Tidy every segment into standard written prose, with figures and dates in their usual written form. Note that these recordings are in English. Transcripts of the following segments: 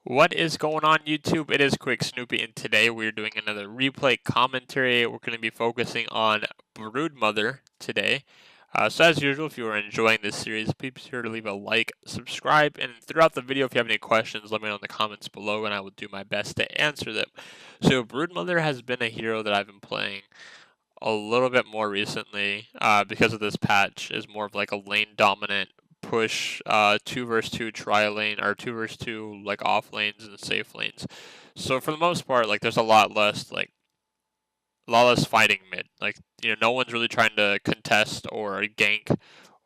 What is going on, YouTube? It is QuikSnoopy, and today we're doing another replay commentary. We're going to be focusing on Broodmother today. So as usual, if you are enjoying this series, please be sure to leave a like, subscribe, and throughout the video, if you have any questions, let me know in the comments below, and I will do my best to answer them. So Broodmother has been a hero that I've been playing a little bit more recently because of this patch. Is more of like a lane dominant push 2 versus 2 tri lane or 2 versus 2 like off lanes and safe lanes. So for the most part, like there's a lot less fighting mid. Like, you know, no one's really trying to contest or gank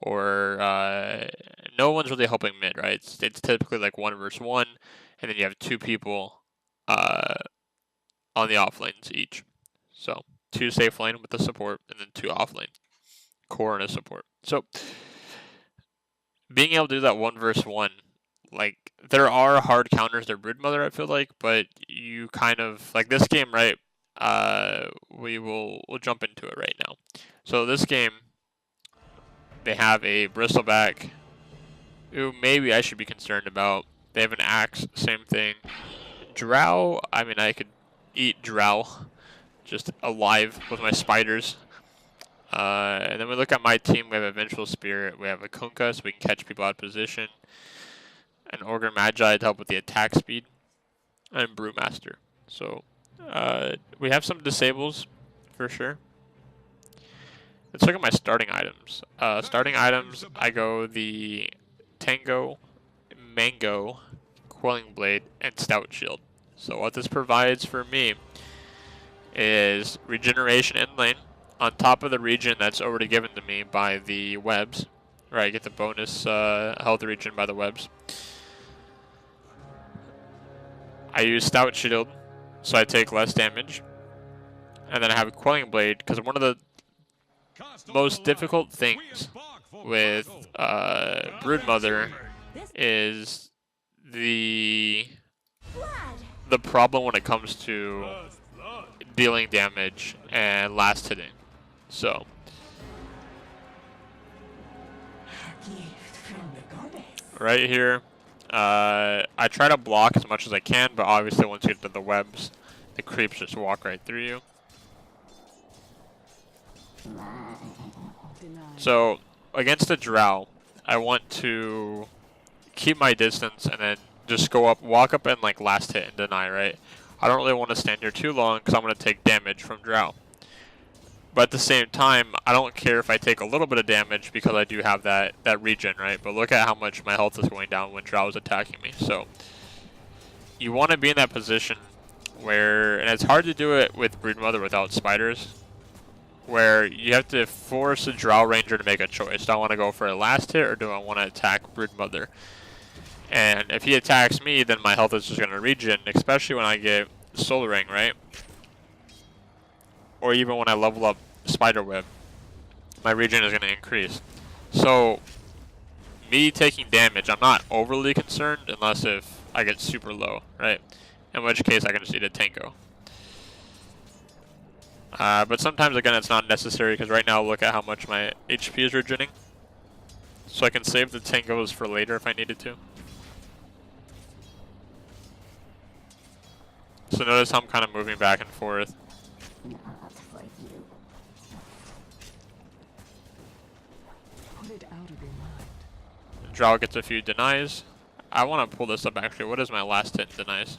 or no one's really helping mid, right? It's typically like 1 versus 1, and then you have 2 people on the off lanes each. So 2 safe lane with the support, and then 2 off lane, core and a support. So being able to do that 1 versus 1, like there are hard counters to Broodmother, I feel like, but you kind of like this game, right? We'll jump into it right now. So this game, they have a Bristleback, who maybe I should be concerned about. They have an Axe, same thing. Drow, I mean, I could eat Drow just alive with my spiders. And then we look at my team. We have a Vengeful Spirit. We have a Kunkka, so we can catch people out of position. An Ogre Magi to help with the attack speed. And Brewmaster. So we have some disables for sure. Let's look at my starting items. Starting items, I go the Tango, Mango, Quelling Blade, and Stout Shield. So what this provides for me is regeneration in lane on top of the regen that's already given to me by the webs. Right, I get the bonus health regen by the webs. I use Stout Shield, so I take less damage. And then I have a Quelling Blade, because one of the most difficult things with Broodmother is the problem when it comes to dealing damage and last hitting. So right here, I try to block as much as I can, but obviously once you get to the webs, the creeps just walk right through you. So against the Drow, I want to keep my distance and then just go up, walk up and like last hit and deny, right? I don't really want to stand here too long because I'm going to take damage from Drow. But at the same time, I don't care if I take a little bit of damage because I do have that regen, right? But look at how much my health is going down when Drow is attacking me. So you want to be in that position where, and it's hard to do it with Broodmother without spiders, where you have to force a Drow Ranger to make a choice. Do I want to go for a last hit or do I want to attack Broodmother? And if he attacks me, then my health is just going to regen, especially when I get Soul Ring, right? Or even when I level up Spiderweb, my regen is going to increase. So, me taking damage, I'm not overly concerned unless if I get super low, right? In which case, I can just eat a Tango. But sometimes, again, it's not necessary, because right now, look at how much my HP is regening. So I can save the Tangos for later if I needed to. So notice how I'm kind of moving back and forth. Drow gets a few denies. I want to pull this up actually. What is my last hit in denies?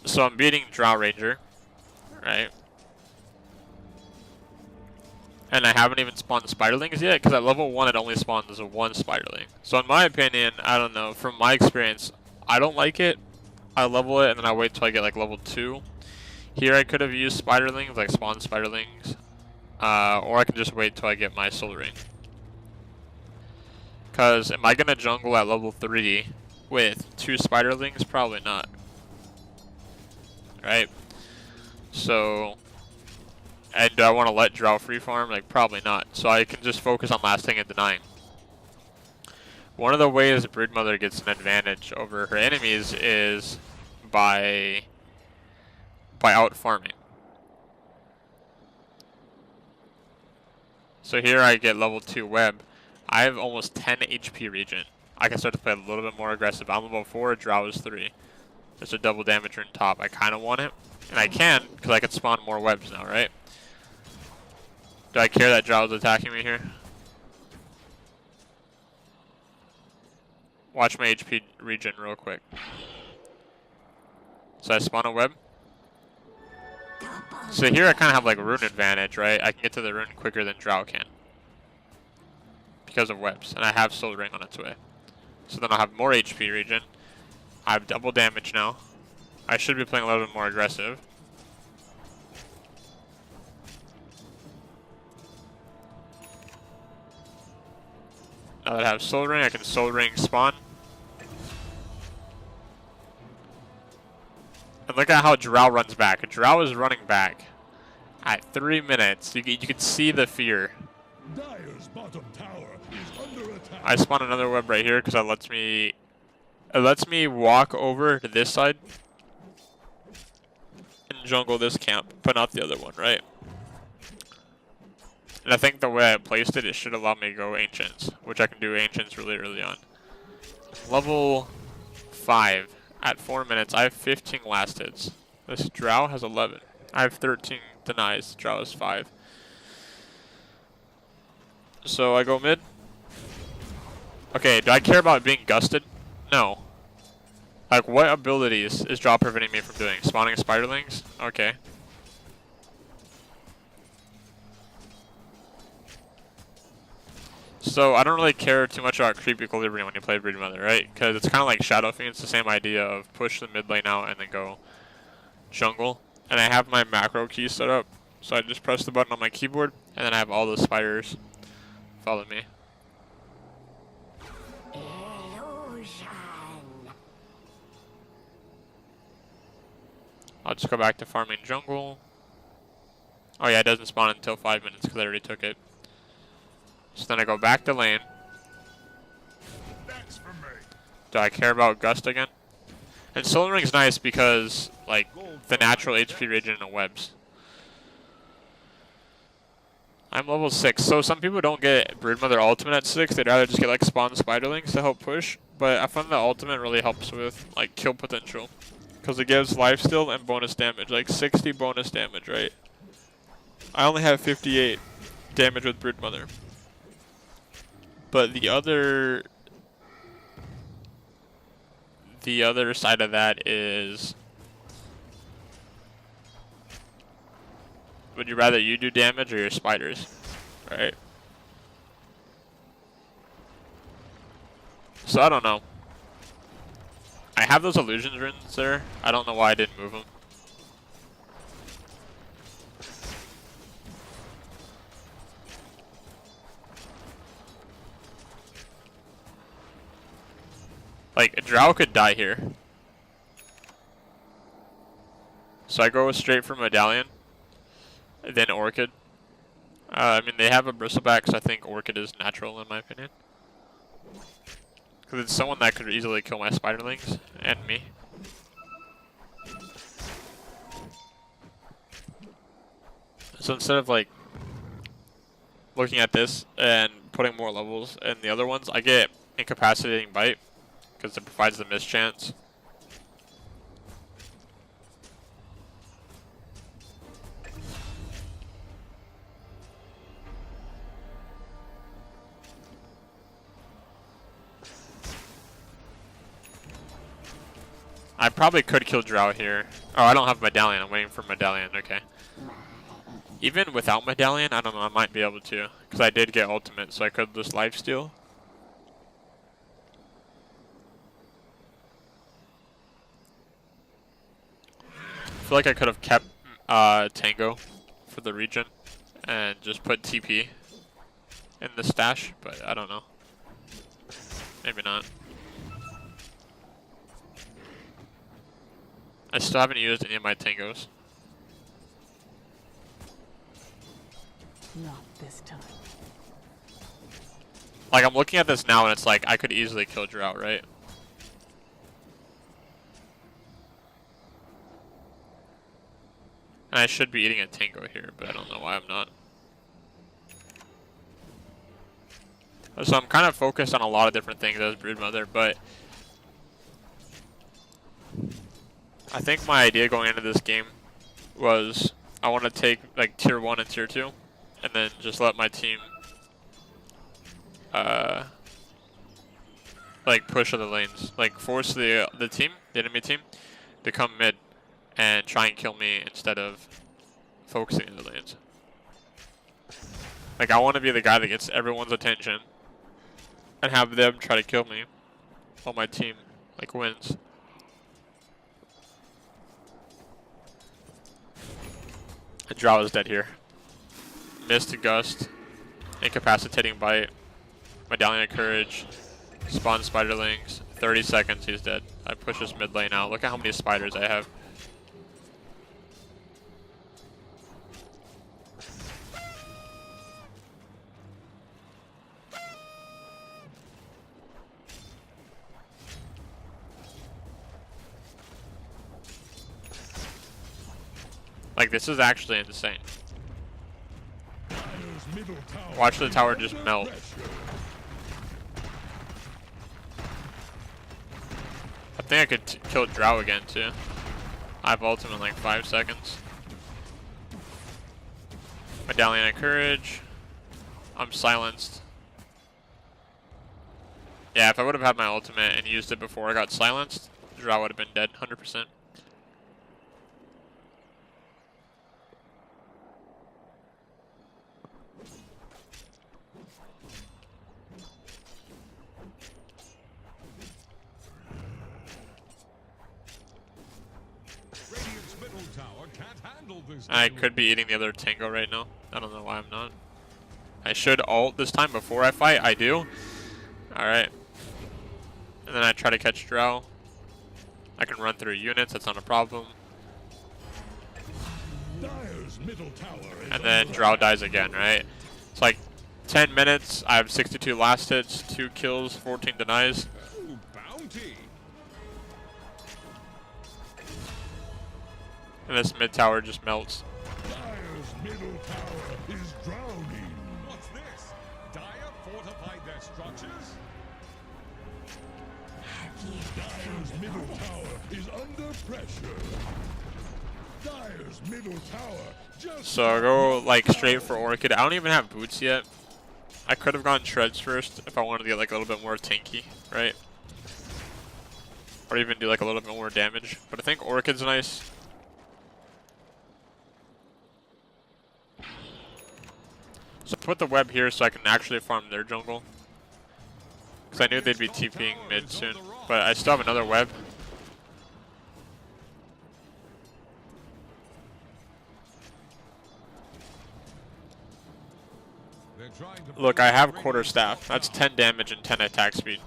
So I'm beating Drow Ranger, right? And I haven't even spawned Spiderlings yet, because at level 1 it only spawns 1 Spiderling. So in my opinion, I don't know, from my experience, I don't like it. I level it and then I wait till I get like level 2. Here I could have used Spiderlings, like spawn Spiderlings. Or I can just wait till I get my Soul Ring. Because am I going to jungle at level 3 with 2 Spiderlings? Probably not. Right? So, and do I want to let Drow free farm? Like, probably not. So I can just focus on last thing and denying. One of the ways Broodmother gets an advantage over her enemies is by out farming. So here I get level 2 web. I have almost 10 HP regen. I can start to play a little bit more aggressive. I'm level 4, Drow is 3. There's a double damager in top. I kind of want it. And I can, because I can spawn more webs now, right? Do I care that Drow is attacking me here? Watch my HP regen real quick. So I spawn a web. So here I kind of have like a rune advantage, right? I can get to the rune quicker than Drow can. Because of webs. And I have Soul Ring on its way. So then I'll have more HP regen. I have double damage now. I should be playing a little bit more aggressive. Now that I have Soul Ring, I can Soul Ring spawn. And look at how Drow runs back. Drow is running back at 3 minutes. You can see the fear. Dire's bottom tower is under attack. I spawn another web right here because it lets me walk over to this side and jungle this camp, but not the other one, right? And I think the way I placed it, it should allow me to go Ancients, which I can do Ancients really early on. Level 5 at 4 minutes. I have 15 last hits. This Drow has 11. I have 13 denies. Drow has 5. So I go mid. Okay, do I care about being gusted? No. Like, what abilities is Drow preventing me from doing? Spawning spiderlings? Okay. So I don't really care too much about creep equilibrium when you play Broodmother, right? Because it's kind of like Shadow Fiend. It's the same idea of push the mid lane out and then go jungle. And I have my macro key set up. So I just press the button on my keyboard, and then I have all the spiders follow me. I'll just go back to farming jungle. Oh yeah, it doesn't spawn until 5 minutes because I already took it. So then I go back to lane. That's for me. Do I care about Gust again? And Soul Ring's nice because, like, the natural HP regen and webs. I'm level 6, so some people don't get Broodmother ultimate at 6. They'd rather just get, like, spawn spiderlings to help push. But I find the ultimate really helps with, like, kill potential. Because it gives lifesteal and bonus damage, like 60 bonus damage, right? I only have 58 damage with Broodmother. But the other side of that is, would you rather you do damage or your spiders, right? So I don't know. I have those illusions runes there. I don't know why I didn't move them. Like, a Drow could die here. So I go straight for Medallion, then Orchid. I mean, they have a Bristleback, so I think Orchid is natural in my opinion. Because it's someone that could easily kill my spiderlings and me. So instead of like looking at this and putting more levels in the other ones, I get Incapacitating Bite because it provides the mischance. I probably could kill Drow here. Oh, I don't have Medallion. I'm waiting for Medallion. Okay. Even without Medallion, I don't know. I might be able to. Because I did get ultimate, so I could just lifesteal. I feel like I could have kept Tango for the regen and just put TP in the stash, but I don't know. Maybe not. I still haven't used any of my Tangos. Not this time. Like, I'm looking at this now and it's like, I could easily kill Drow, right? And I should be eating a Tango here, but I don't know why I'm not. So I'm kind of focused on a lot of different things as Broodmother, but I think my idea going into this game was I want to take like tier 1 and tier 2 and then just let my team like push other lanes, like force the enemy team to come mid and try and kill me instead of focusing on the lanes. Like I want to be the guy that gets everyone's attention and have them try to kill me while my team like wins. And Drow is dead here. Missed Gust, incapacitating bite, Medallion of Courage, spawn spiderlings, 30 seconds, he's dead. I push this mid lane out. Look at how many spiders I have. Like, this is actually insane. Watch the tower just melt. I think I could kill Drow again too. I have ultimate in like 5 seconds. Medallion of Courage. I'm silenced. Yeah, if I would have had my ultimate and used it before I got silenced, Drow would have been dead 100%. I could be eating the other Tango right now. I don't know why I'm not. I should ult this time before I fight. I do. Alright. And then I try to catch Drow. I can run through units. That's not a problem. And then Drow dies again, right? It's like 10 minutes. I have 62 last hits, 2 kills, 14 denies. And this mid tower just melts. Dire's middle tower is drowning. What's this? Dire fortified their structures? Dire's middle tower is under pressure. Dire's middle tower just... So I go like straight for Orchid. I don't even have boots yet. I could have gone Shreds first if I wanted to get like a little bit more tanky, right? Or even do like a little bit more damage. But I think Orchid's nice. So put the web here so I can actually farm their jungle. Because I knew they'd be TPing mid soon. But I still have another web. Look, I have quarterstaff. That's 10 damage and 10 attack speed.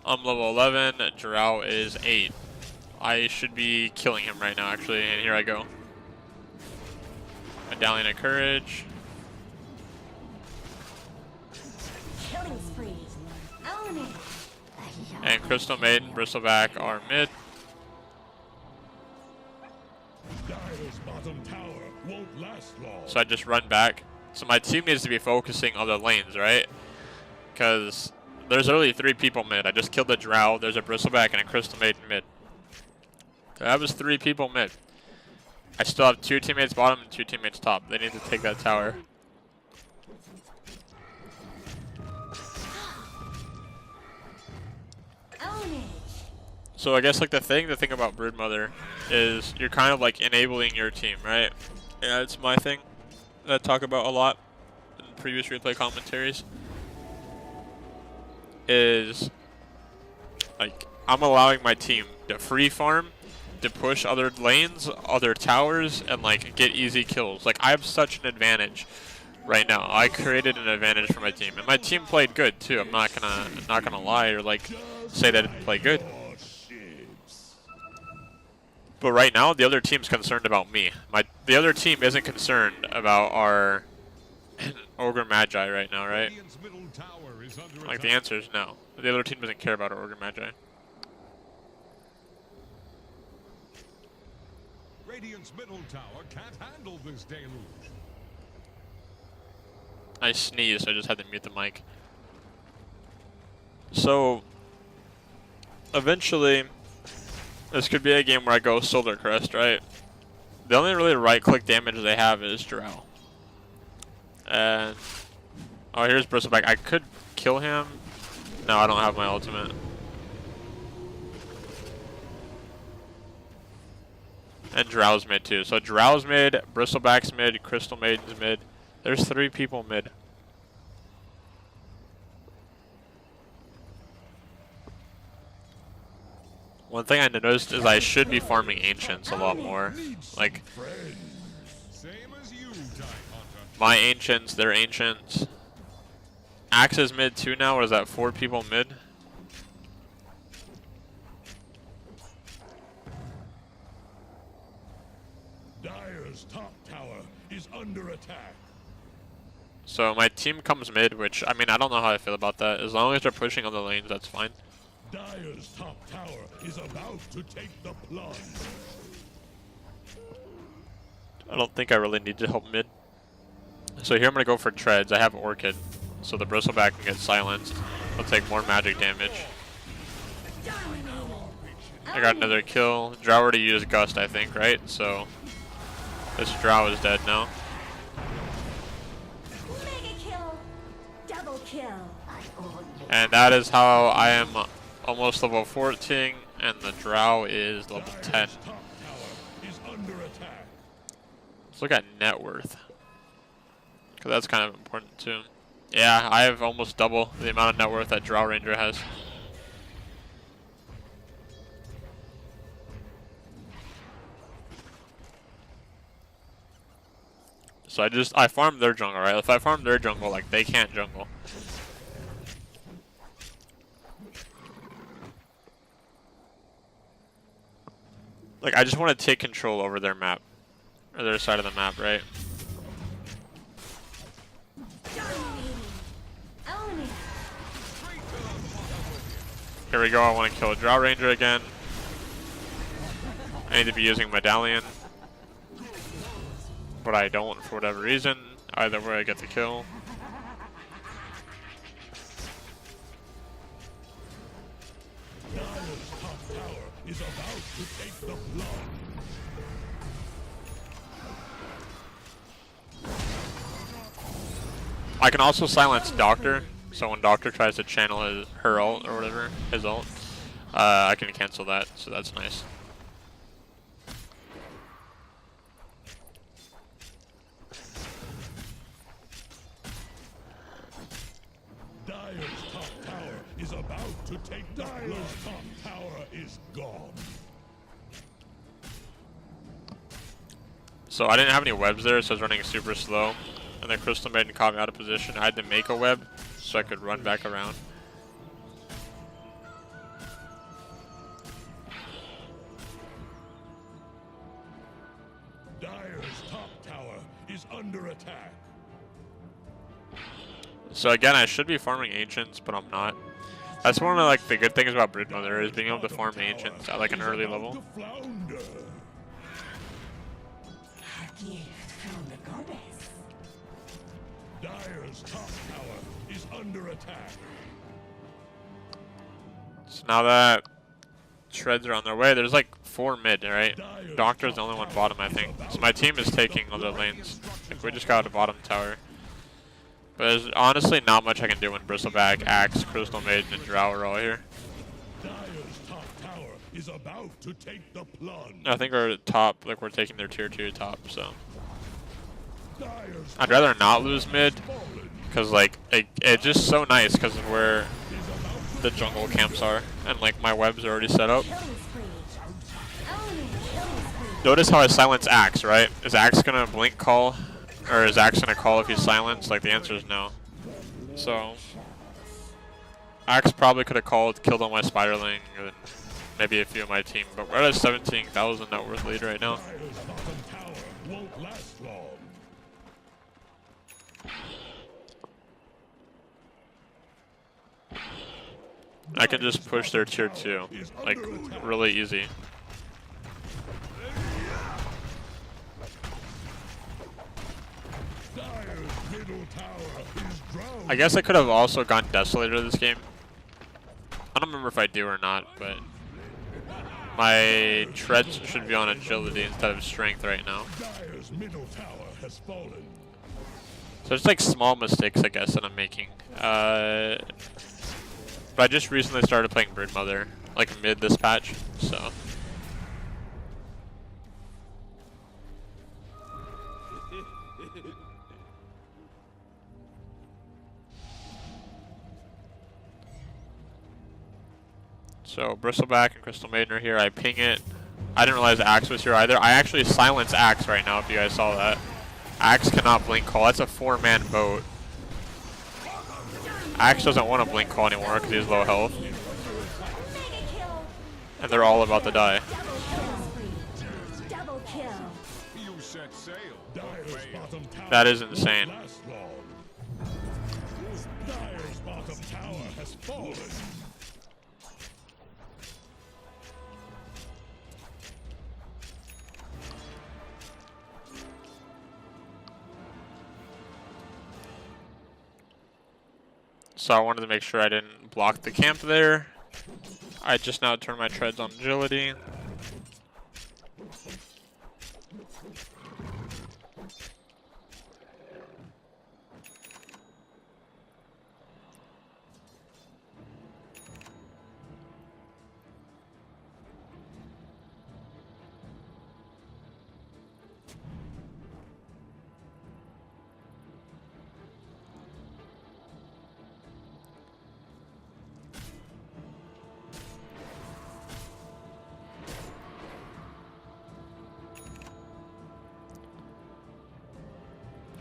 I'm level 11. Drow is 8. I should be killing him right now, actually. And here I go. Medallion of Courage. And Crystal Maiden, Bristleback are mid. Dire's bottom tower won't last long. So I just run back. So my team needs to be focusing on the lanes, right? Because there's only 3 people mid. I just killed the Drow. There's a Bristleback and a Crystal Maiden mid. So that was 3 people mid. I still have 2 teammates bottom and 2 teammates top. They need to take that tower. So I guess like the thing about Broodmother is you're kind of like enabling your team, right? Yeah, it's my thing that I talk about a lot in previous replay commentaries. Is like I'm allowing my team to free farm, to push other lanes, other towers, and like get easy kills. Like I have such an advantage right now. I created an advantage for my team, and my team played good too. I'm not gonna lie or like say that it didn't play good. But right now, the other team's concerned about me. The other team isn't concerned about our Ogre Magi right now, right? Like, the answer is no. The other team doesn't care about our Ogre Magi. Radiant's middle tower can't handle this deluge. I sneezed, so I just had to mute the mic. So, eventually, this could be a game where I go Solar Crest, right? The only really right-click damage they have is Drow. And, oh, here's Bristleback. I could kill him. No, I don't have my ultimate. And Drow's mid too. So Drow's mid, Bristleback's mid, Crystal Maiden's mid. There's 3 people mid. One thing I noticed is I should be farming Ancients a lot more. Like, Same as you, Die Hunter. my Ancients, their Ancients. Axe is mid too now. What is that, 4 people mid? Dire's top tower is under attack. So my team comes mid, which, I mean, I don't know how I feel about that. As long as they're pushing on the lanes, that's fine. Dire's top tower is about to take the plunge. I don't think I really need to help mid. So here I'm going to go for treads. I have Orchid, so the Bristleback can get silenced. I'll take more magic damage. I got another kill. Drow already used Gust, I think, right? So this Drow is dead now. Mega kill. Double kill. And that is how I am almost level 14, and the Drow is level 10. Dire's top tower is under attack. Let's look at net worth, because that's kind of important too. Yeah, I have almost double the amount of net worth that Drow Ranger has. So I farm their jungle, right? If I farm their jungle, like, they can't jungle. Like, I just want to take control over their map. Or their side of the map, right? Here we go, I want to kill a Drow Ranger again. I need to be using Medallion. But I don't for whatever reason. Either way I get the kill. Dire's top tower is about to take the plunge. I can also silence Doctor, so when Doctor tries to channel her ult or whatever, his ult, I can cancel that, so that's nice. Dire's top tower is about to take the plunge. Dire's top tower is gone. So I didn't have any webs there, so I was running super slow. And the Crystal Maiden caught me out of position. I had to make a web so I could run back around. Dire's top tower is under attack. So again, I should be farming Ancients, but I'm not. That's one of like the good things about Broodmother is being able to farm Ancients at like an early level. To flounder. Dire's top tower is under attack. So now that treads are on their way, there's like 4 mid, right? Doctor's the only one bottom, I think. So my team is taking other lanes. Like, we just got a bottom tower. But there's honestly not much I can do when Bristleback, Axe, Crystal Maiden, and Drow are all here. Dire's top tower is about to take the plunge. I think we're top, like we're taking their tier 2 top, so. Dire's I'd rather not lose mid, because like, it's just so nice because of where the jungle camps are, and like my webs are already set up. Notice how I silence Axe, right? Is Axe gonna blink call? Or is Axe gonna call if he's silenced? Like, the answer is no. So, Axe probably could have called, killed all my Spiderling, and maybe a few of my team. But we're at a 17,000 net worth lead right now. Dire's bottom tower won't last long. I can just push their tier 2, like, really easy. Dire's middle tower is drowned. I guess I could have also gone Desolator this game. I don't remember if I do or not, but my treads should be on agility instead of strength right now. Dire's middle tower has fallen. So it's like small mistakes, I guess, that I'm making. But I just recently started playing Broodmother, like mid this patch, so. So Bristleback and Crystal Maiden are here. I ping it. I didn't realize Axe was here either. I actually silence Axe right now, if you guys saw that. Axe cannot blink call. That's a 4-man boat. Axe doesn't want to blink call anymore because he's low health. And they're all about to die. Double kill. You set sail. Dire's bottom tower That is insane. won't last long. Dire's bottom tower has fallen. So I wanted to make sure I didn't block the camp there. I just now turned my treads on agility.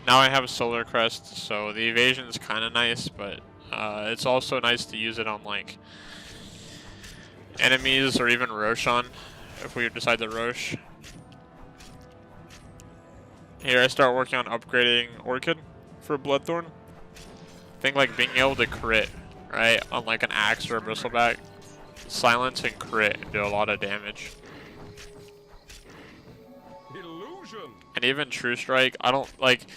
Now I have a Solar Crest, so the evasion is kind of nice, but it's also nice to use it on like enemies or even Roshan if we decide to Rosh. Here I start working on upgrading Orchid for Bloodthorn. I think like being able to crit, right, on like an Axe or a Bristleback, silence and crit and do a lot of damage. Illusion. And even True Strike, I don't like.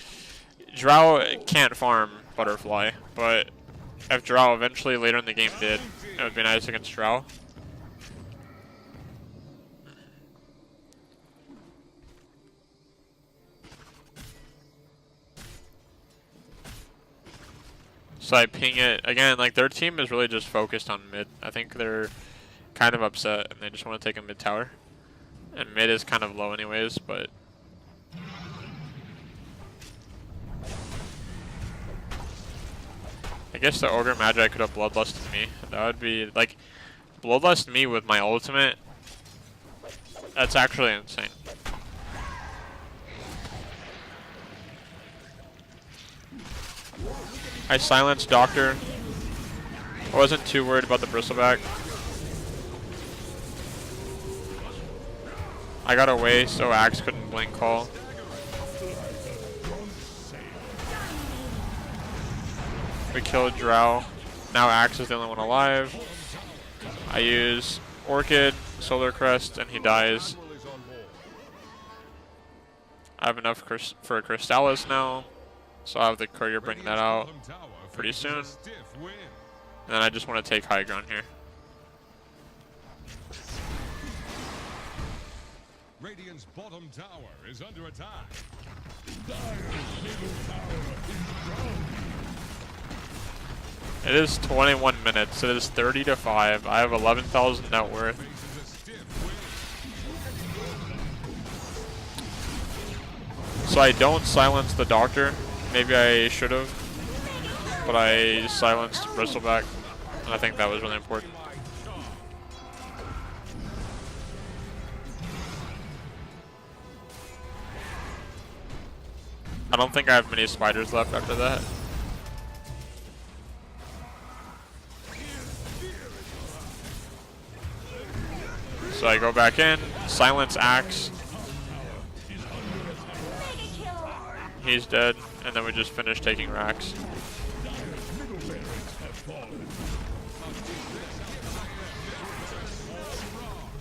Drow can't farm Butterfly, but if Drow eventually later in the game did, it would be nice against Drow. So I ping it again. Like their team is really just focused on mid. I think they're kind of upset and they just want to take a mid tower. And mid is kind of low anyways, but. I guess the Ogre Magi could have Bloodlusted me. That would be, like, Bloodlust me with my ultimate. That's actually insane. I silenced Doctor. I wasn't too worried about the Bristleback. I got away so Axe couldn't blink call. We killed Drow. Now Axe is the only one alive. I use Orchid, Solar Crest, and he dies. I have enough for a Crystallis now, so I'll have the courier bring that out pretty soon. And then I just want to take high ground here. Radiant's bottom tower is under attack. Dire's middle tower is drowned. It is 21 minutes. It is 30-5. I have 11,000 net worth. So I don't silence the Doctor. Maybe I should have, but I silenced Bristleback, and I think that was really important. I don't think I have many spiders left after that. So I go back in, silence Axe. He's dead, and then we just finish taking racks.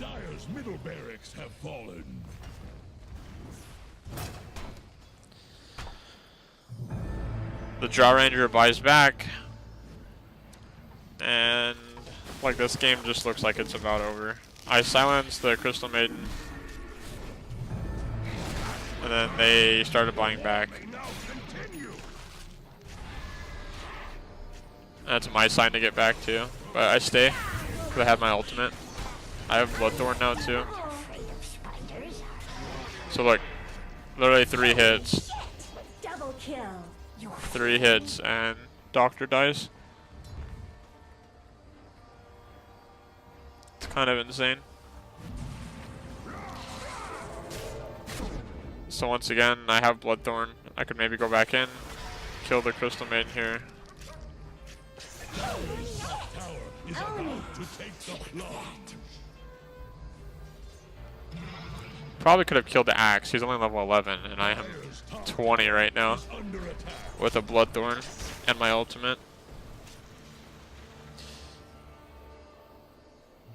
Dire's middle barracks have fallen. The Draw Ranger buys back. And like this game just looks like it's about over. I silence the Crystal Maiden. And then they started buying back. That's my sign to get back too. But I stay because I have my ultimate. I have Bloodthorn now too. So look, literally 3 hits. Double kill. 3 hits and Doctor dies. It's kind of insane. So once again, I have Bloodthorn. I could maybe go back in, kill the Crystal Maiden here. Probably could have killed the Axe. He's only level 11, and I am 20 right now with a Bloodthorn and my ultimate.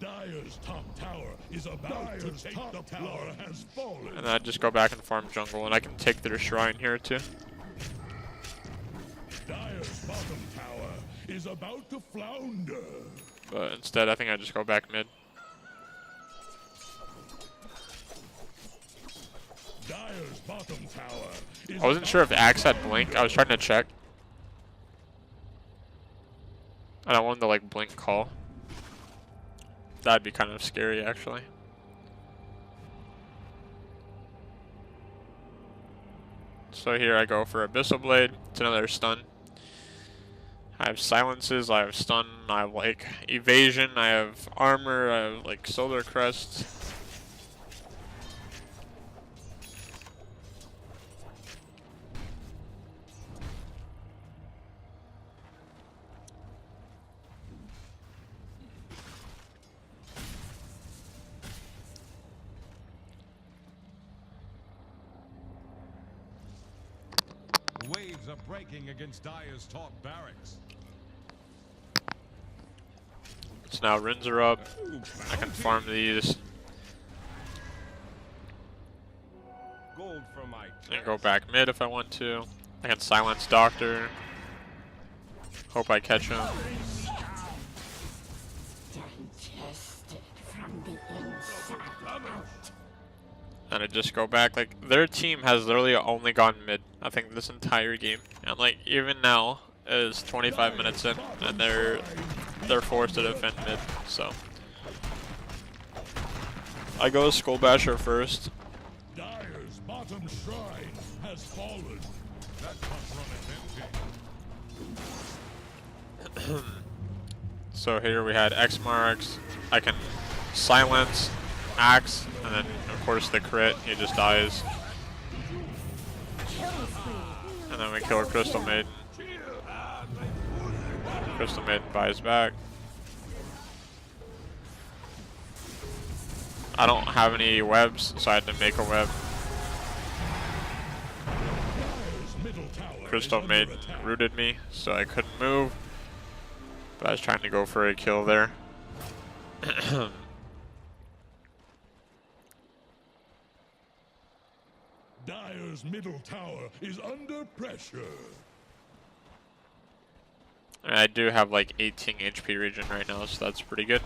Dire's top tower is about to take the tower has fallen. And then I just go back and farm jungle, and I can take their shrine here too. Dire's bottom tower is about to flounder. But instead, I think I just go back mid. Dire's bottom tower is I wasn't sure if Axe had blink. I was trying to check. I don't want to like blink call. That'd be kind of scary actually. So here I go for Abyssal Blade. It's another stun. I have silences, I have stun, I have like evasion, I have armor, I have like solar crest. Waves are breaking against Dire's top barracks. So now runes are up. I can farm these Gold for my and go back mid if I want to. I can silence Doctor. Hope I catch him. Digested from the inside out. And I just go back. Like, their team has literally only gone mid, I think, this entire game. And like, even now is 25 minutes in, and they're forced to defend mid. So I go Skull Basher first. Dire's bottom shrine has fallen. that front run is empty. So here we had X marks. I can silence Axe, and then of course the crit. He just dies. And then we kill a Crystal Maiden. Crystal Maiden buys back. I don't have any webs, so I had to make a web. Crystal Maiden rooted me, so I couldn't move. But I was trying to go for a kill there. Dire's middle tower is under pressure. And I do have like 18 HP regen right now, so that's pretty good.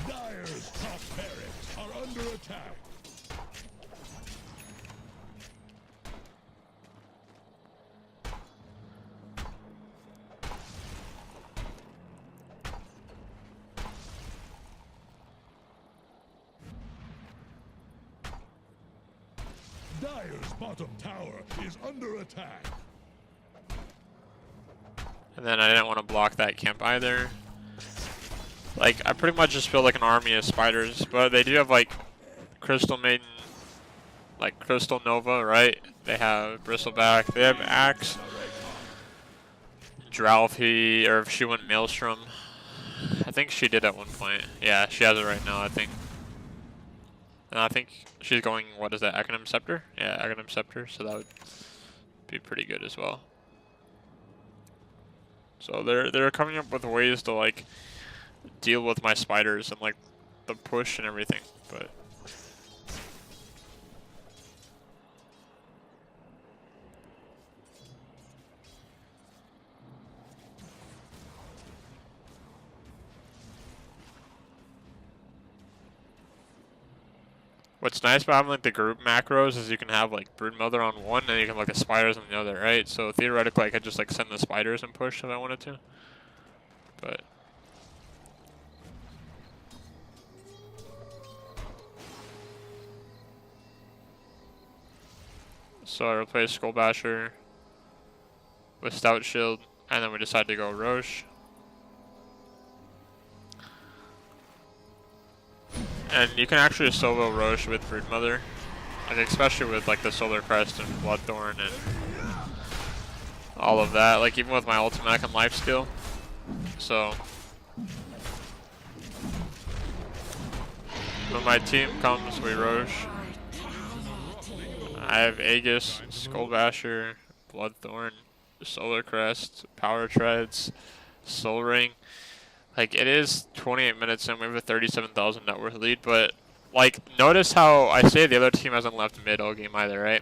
Dire's top barracks are under attack. Dire's bottom tower is under attack. And then I didn't want to block that camp either. Like, I pretty much just feel like an army of spiders, but they do have like Crystal Maiden, like Crystal Nova, right? They have Bristleback, they have Axe, Drow if she went Maelstrom. I think she did at one point. Yeah, she has it right now, I think. And I think she's going, what is that, Acronym Scepter? Yeah, Acronym Scepter, so that would be pretty good as well. So they're coming up with ways to like deal with my spiders and like the push and everything, but what's nice about having like the group macros is you can have like Broodmother on one and you can have like the spiders on the other, right? So theoretically I could just like send the spiders and push if I wanted to. But so I replaced Skull Basher with Stout Shield, and then we decided to go Roche. And you can actually solo Roche with Broodmother, like especially with like the Solar Crest and Bloodthorn and all of that. Like even with my ultimate, I can lifesteal. So when my team comes, we Roche. I have Aegis, Skull Basher, Bloodthorn, Solar Crest, Power Treads, Soul Ring. Like, it is 28 minutes and we have a 37,000 net worth lead, but, like, notice how I say the other team hasn't left mid all game either, right?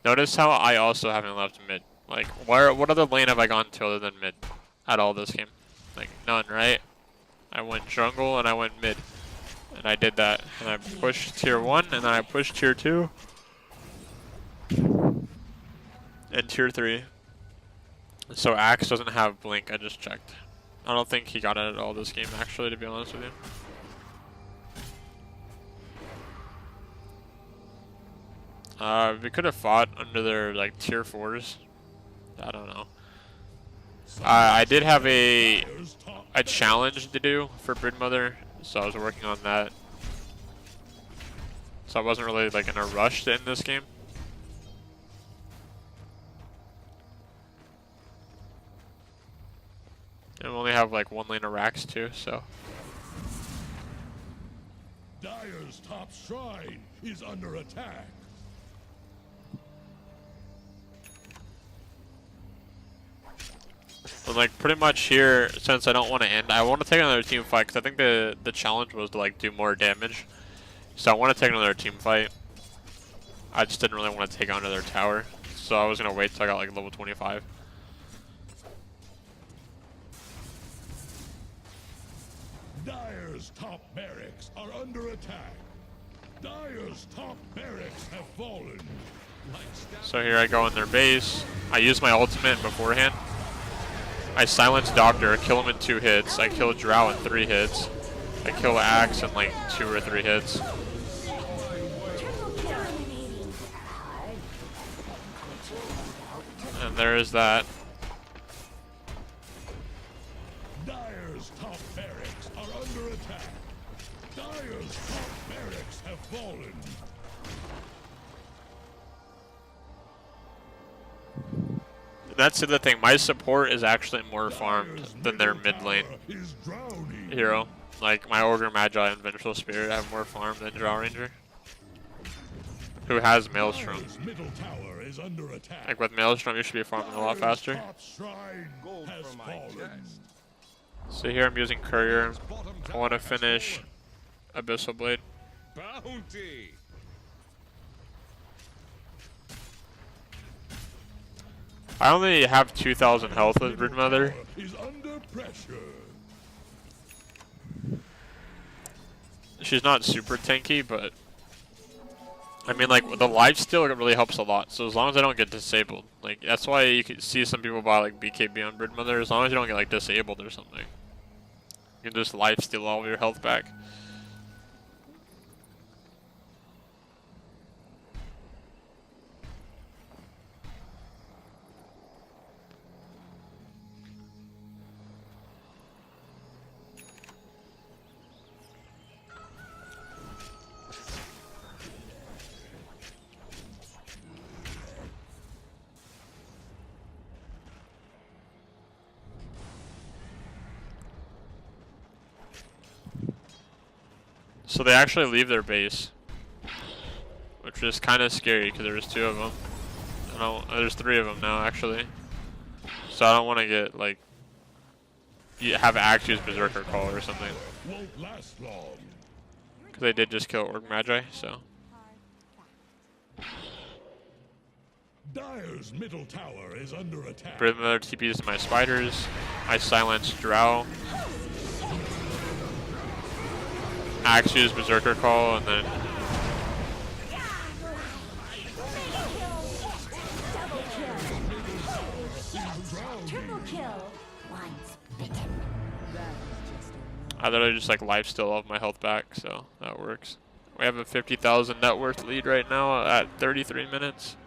Notice how I also haven't left mid. Like, what other lane have I gone to other than mid at all this game? Like, none, right? I went jungle and I went mid. And I did that. And I pushed tier 1 and then I pushed tier 2. And tier 3. So Axe doesn't have blink, I just checked. I don't think he got it at all this game, actually, to be honest with you. We could have fought under their, like, tier 4s. I don't know. I did have a challenge to do for Broodmother, so I was working on that. So I wasn't really, like, in a rush to end this game. And we only have like one lane of racks too, so. Dire's top shrine is under attack. And like pretty much here, since I don't want to end, I want to take another team fight because I think the challenge was to like do more damage. So I want to take another team fight. I just didn't really want to take on another tower, so I was gonna wait till I got like level 25. Dire's top barracks are under attack. Dire's top barracks have fallen. So here I go in their base. I use my ultimate beforehand. I silence Doctor, kill him in 2 hits. I kill Drow in 3 hits. I kill Axe in like 2 or 3 hits. And there is that. Dire's top barracks are under attack. Dire's top barracks have fallen. That's the other thing. My support is actually more farmed than their mid lane hero. Like my Ogre, Magi, and Vengeful Spirit have more farm than Drow Ranger, who has Maelstrom. Like with Maelstrom, you should be farming a lot faster. So here I'm using Courier. I want to finish Abyssal Blade. Bounty. I only have 2,000 health with Broodmother. She's not super tanky, but I mean, like the lifesteal really helps a lot. So as long as I don't get disabled, like that's why you can see some people buy like BKB on Broodmother. As long as you don't get like disabled or something, you can just lifesteal all of your health back. So they actually leave their base, which is kind of scary because there was 2 of them. There's 3 of them now actually. So I don't want to get like have Axe use Berserker Call or something. Because they did just kill Orc Magi, so. Dire's middle tower is under attack. Broodmother TPs to my spiders. I silence Drow. Axe use Berserker Call, and then Triple kill. Once bitten. I literally just like lifesteal all of my health back, so that works. We have a 50,000 net worth lead right now at 33 minutes.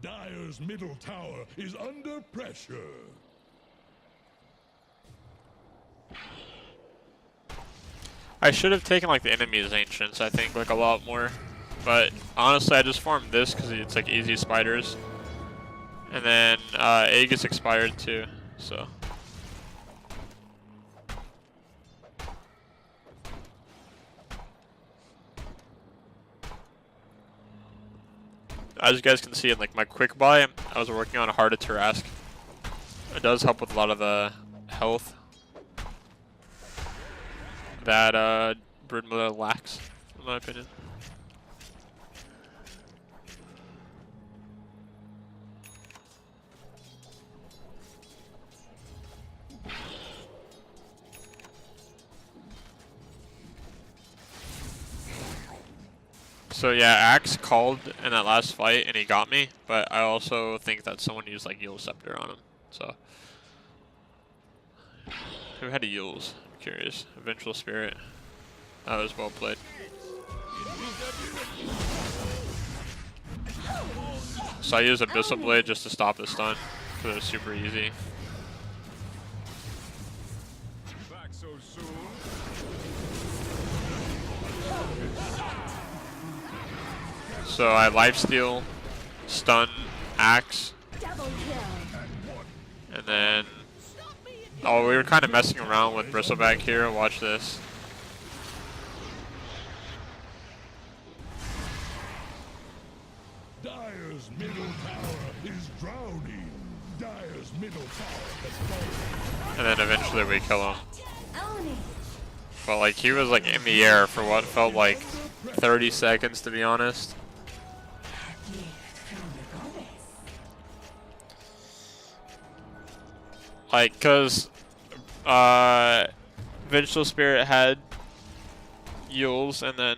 Dire's middle tower is under pressure. I should have taken like the enemy's ancients, I think, like a lot more. But honestly, I just farmed this because it's like easy spiders. And then Aegis expired too, so. As you guys can see in like my quick buy, I was working on a Heart of Tarask. It does help with a lot of the health that Broodmother lacks, in my opinion. So yeah, Axe called in that last fight and he got me, but I also think that someone used like Yule Scepter on him. So who had a Yule's? I'm curious. Eventual Spirit. That was well played. So I used Abyssal Blade just to stop the stun because it was super easy. Back so soon. So I lifesteal, stun, Axe, Double kill. and then oh, we were kind of messing around with Bristleback here. Watch this. Dire's middle tower is drowning. Dire's middle tower has fallen. And then eventually we kill him. Own it. But like he was like in the air for what felt like 30 seconds, to be honest. Like, cause Vengeful Spirit had Yules, and then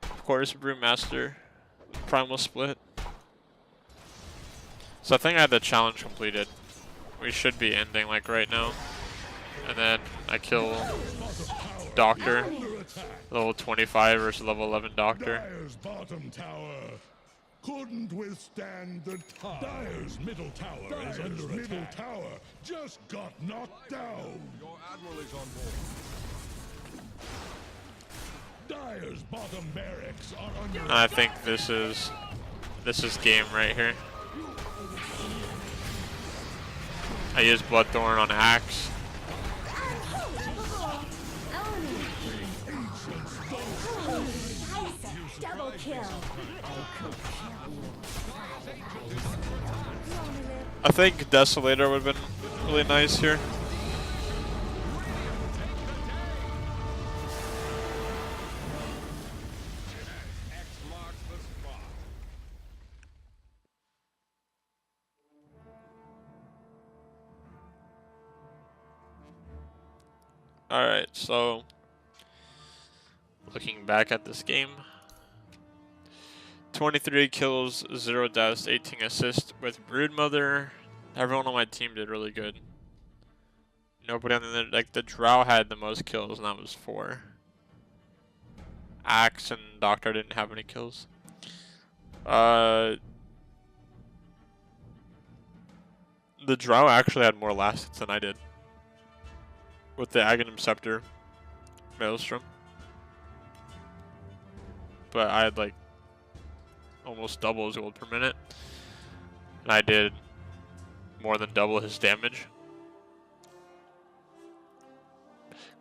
of course Brewmaster Primal Split. So I think I had the challenge completed. We should be ending like right now. And then I kill Doctor, level 25 versus level 11 Doctor. Dire's bottom tower couldn't withstand the tide. Dire's middle tower is under attack. Middle tower just got knocked down. Your admiral is on board. Dire's bottom barracks are under And I think this is game right here. I use Bloodthorn on Axe. Double kill. I think Desolator would have been really nice here. X marks the spot. Alright, so looking back at this game, 23 kills, 0 deaths, 18 assists with Broodmother. Everyone on my team did really good. Nobody on the like the Drow had the most kills, and that was 4. Axe and Doctor didn't have any kills. The Drow actually had more last hits than I did with the Aghanim Scepter Maelstrom. But I had like almost double his gold per minute. And I did more than double his damage.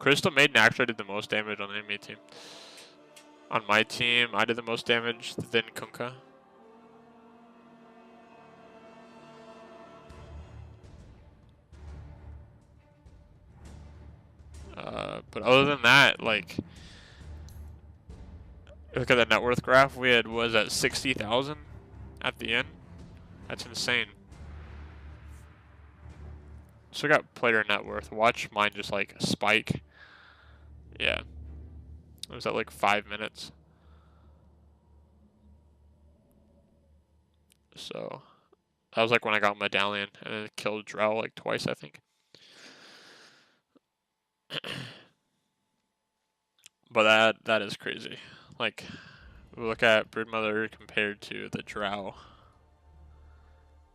Crystal Maiden actually did the most damage on the enemy team. On my team, I did the most damage, then Kunkka. But other than that, like, look at the net worth graph. We had was at 60,000 at the end. That's insane. So I got player net worth. Watch mine just like spike. Yeah. It was at like 5 minutes. So that was like when I got Medallion and it killed Drow like twice, I think. But that is crazy. Like, we look at Broodmother compared to the Drow.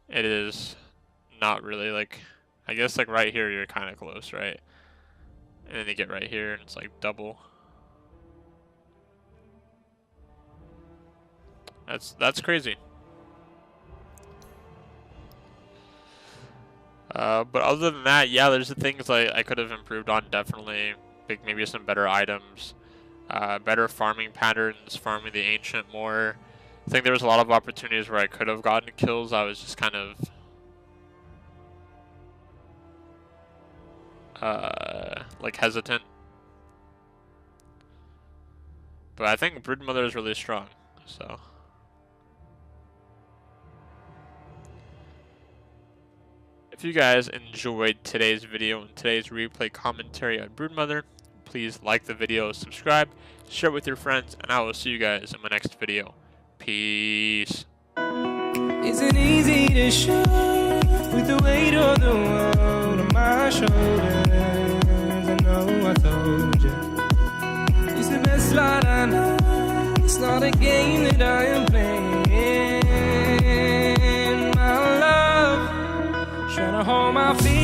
It is not really like, I guess like right here you're kind of close, right? And then you get right here and it's like double. That's crazy. But other than that, yeah, there's the things I could have improved on, definitely. Like maybe some better items, better farming patterns, farming the Ancient more. I think there was a lot of opportunities where I could have gotten kills. I was just kind of like hesitant. But I think Broodmother is really strong, so. If you guys enjoyed today's video and today's replay commentary on Broodmother, please like the video, subscribe, share it with your friends, and I will see you guys in my next video. Peace. Isn't easy to show with the weight of the world on my shoulders. I know I told you it's the best light I know. It's not a game that I am playing. My love, trying to hold my feet.